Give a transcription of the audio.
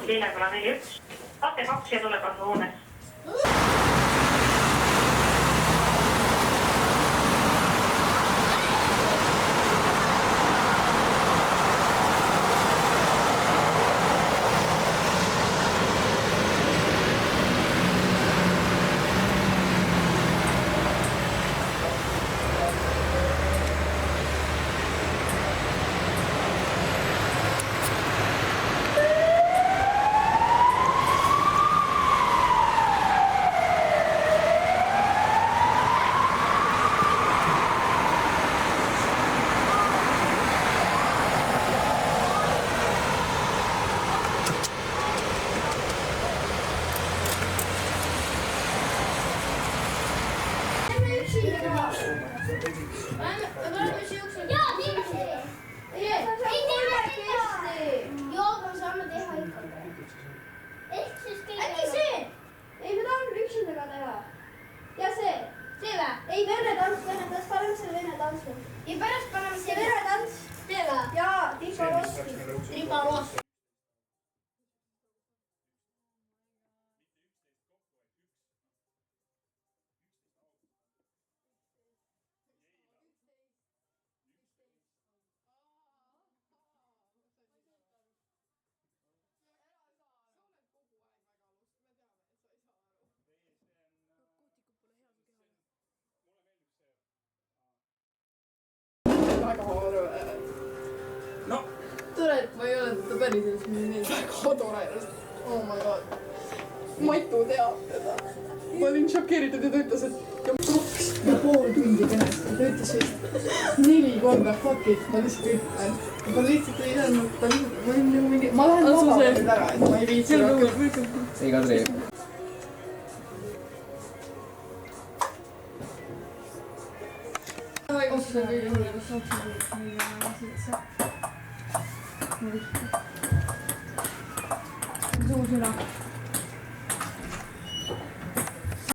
Lilleküla 41. Saate 2 ja tulekahjuhoones. No. Tore, et ma ei ole teda päriselt nii väga tore. Oh my god. Matu teab teda. Ma olin šokeeritud ja ta ütles, et 2,5 tundi kõnest. Ta ütles vist 4 korda fuck it. Ma lihtsalt ütlen. Ta lihtsalt ei teadnud. Ma lähen vabale nüüd ära, et ma ei viitsi rohkem. Ei, Kadri. Otsus on kõige hullem, kas otsus on suur sõna.